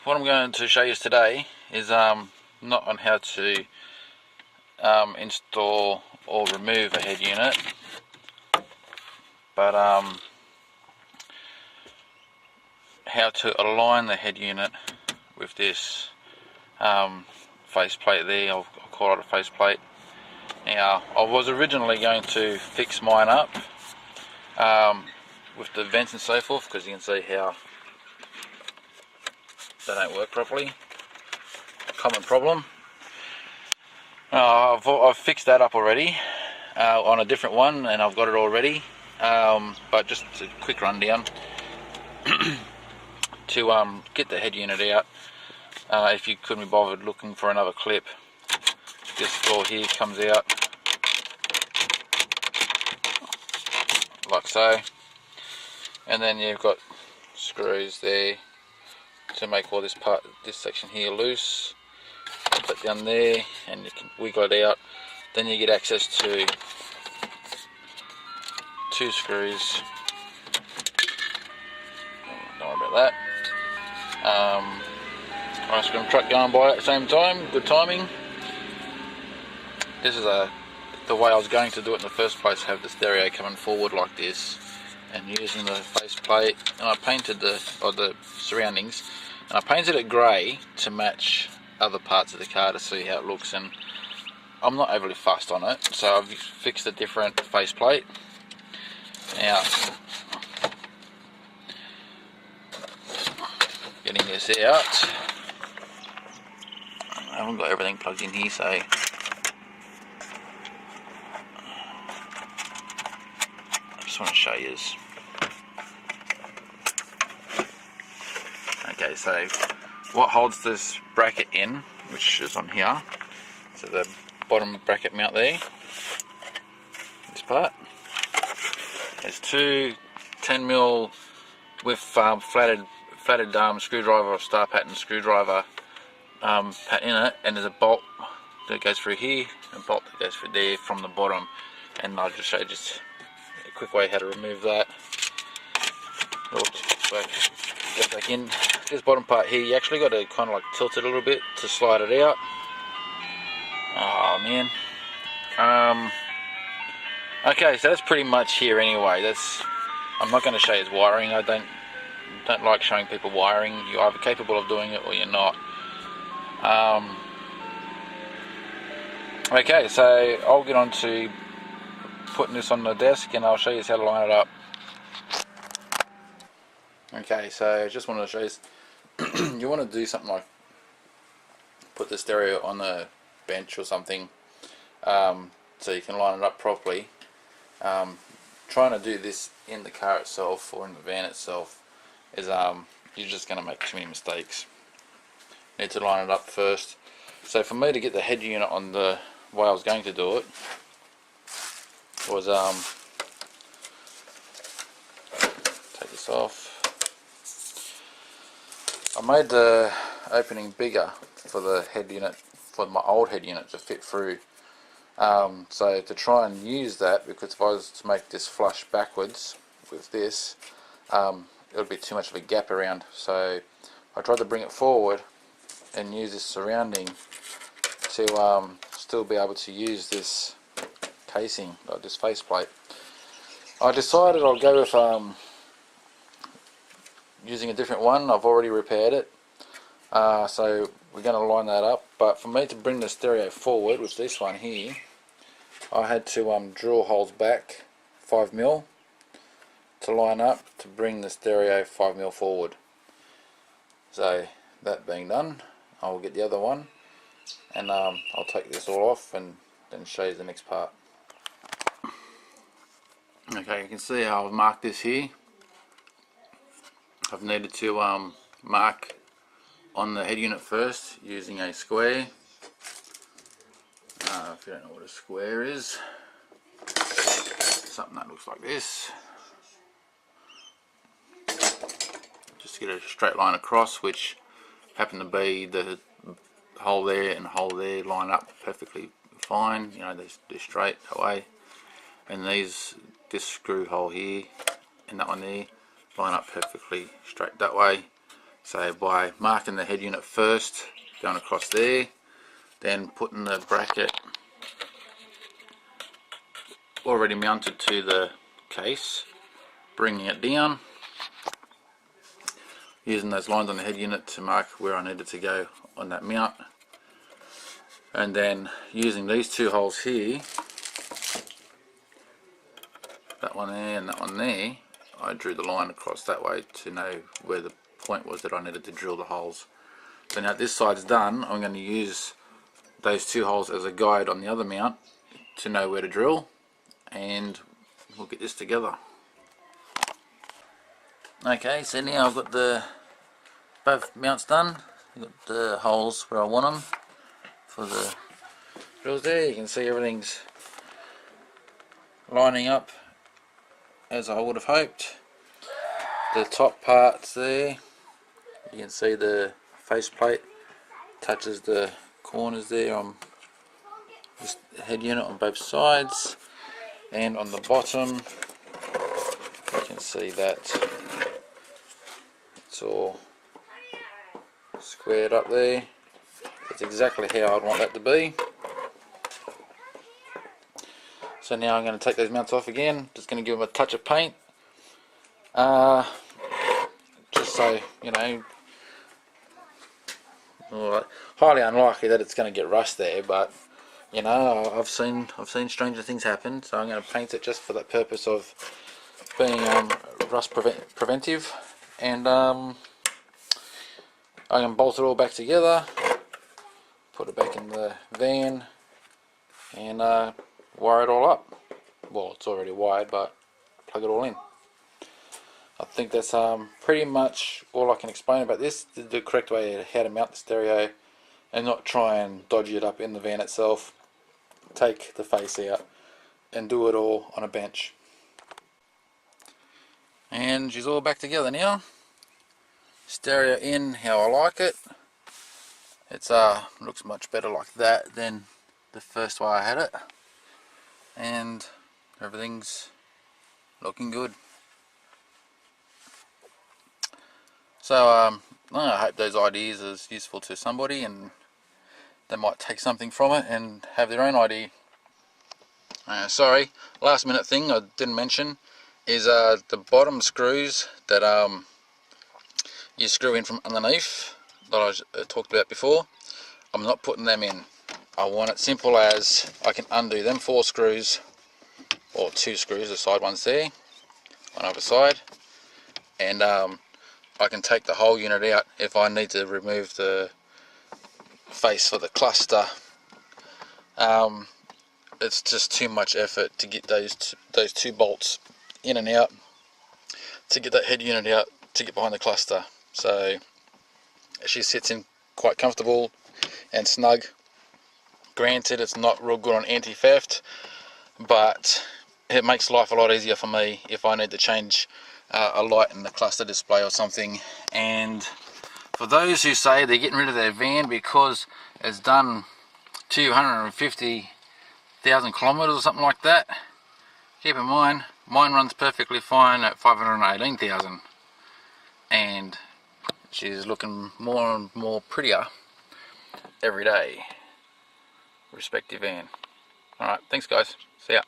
what I'm going to show you today is not on how to install or remove a head unit, but how to align the head unit with this faceplate there. I'll call it a faceplate. Now, I was originally going to fix mine up with the vents and so forth, because you can see how they don't work properly. Common problem. I've fixed that up already on a different one, and I've got it already. But just a quick rundown to get the head unit out. If you couldn't be bothered looking for another clip, this floor here comes out like so, and then you've got screws there to make all this section here loose. Put down there and you can wiggle it out. Then you get access to 2 screws. Don't worry about that. Ice cream truck going by at the same time, good timing. This is the way I was going to do it in the first place, have the stereo coming forward like this and using the faceplate, and I painted the surroundings, and I painted it grey to match other parts of the car to see how it looks, and I'm not overly fussed on it, so I've fixed a different faceplate. Now, getting this out, I haven't got everything plugged in here, so I just want to show you this. Okay, so what holds this bracket in, which is on here, so the bottom bracket mount there, this part, there's 2 10mm with flatted screwdriver or star pattern screwdriver pat in it, and there's a bolt that goes through here and a bolt that goes through there from the bottom, and I'll just show you just a quick way how to remove that. So get back in. This bottom part here, you actually got to kind of like tilt it a little bit to slide it out. Oh man. Okay, so that's pretty much here anyway. I'm not going to show you his wiring. I don't like showing people wiring. You're either capable of doing it or you're not. Okay, so I'll get on to putting this on the desk and I'll show you how to line it up. Okay, so I just wanted to show you, you want to do something like put the stereo on a bench or something, so you can line it up properly. Trying to do this in the car itself or in the van itself is you're just going to make too many mistakes. You need to line it up first. So for me to get the head unit on the way I was going to do it was take this off. I made the opening bigger for the head unit, for my old head unit to fit through. So to try and use that, because if I was to make this flush backwards with this, it would be too much of a gap around. So I tried to bring it forward and use this surrounding to still be able to use this casing, like this faceplate. I decided I'll go with using a different one. I've already repaired it, so we're going to line that up. But for me to bring the stereo forward with this one here, I had to drill holes back 5mm to line up to bring the stereo 5mm forward. So that being done, I'll get the other one and I'll take this all off and then show you the next part. Okay, you can see how I've marked this here. I've needed to mark on the head unit first using a square. If you don't know what a square is, something that looks like this. Just get a straight line across, which happen to be the hole there and hole there line up perfectly fine. You know, they're straight that way, and this screw hole here and that one there line up perfectly straight that way. So by marking the head unit first, going across there, then putting the bracket already mounted to the case, bringing it down, using those lines on the head unit to mark where I needed to go on that mount, and then using these two holes here, that one there and that one there, I drew the line across that way to know where the point was that I needed to drill the holes. So now this side's done, I'm going to use those two holes as a guide on the other mount to know where to drill, and we'll get this together. Okay, so now I've got both mounts done. I've got the holes where I want them for the drills there. You can see everything's lining up as I would have hoped. The top parts there, you can see the faceplate touches the corners there on this head unit on both sides, and on the bottom you can see that it's all squared up there. That's exactly how I'd want that to be. So now I'm going to take those mounts off again, just going to give them a touch of paint, just so you know. Well, highly unlikely that it's going to get rust there, but you know, I've seen stranger things happen. So I'm going to paint it just for that purpose of being rust preventive, and I can bolt it all back together, put it back in the van, and wire it all up. Well, it's already wired, but plug it all in. I think that's pretty much all I can explain about this. The correct way how to mount the stereo and not try and dodgy it up in the van itself. Take the face out and do it all on a bench. And she's all back together now. Stereo in how I like it. It's looks much better like that than the first way I had it, and everything's looking good. So I hope those ideas is useful to somebody, and they might take something from it and have their own idea. Sorry, last minute thing I didn't mention is the bottom screws that you screw in from underneath that I talked about before. I'm not putting them in. I want it simple as I can undo them 4 screws, or 2 screws, the side ones there, on either side, and I can take the whole unit out if I need to remove the face for the cluster. It's just too much effort to get those 2 bolts in and out, to get that head unit out, to get behind the cluster. So she sits in quite comfortable and snug. Granted, it's not real good on anti-theft, but it makes life a lot easier for me if I need to change a light in the cluster display or something. And for those who say they're getting rid of their van because it's done 250,000 kilometers or something like that, keep in mind mine runs perfectly fine at 518,000, and she's looking more and more prettier every day. Respective van. Alright, thanks guys, see ya.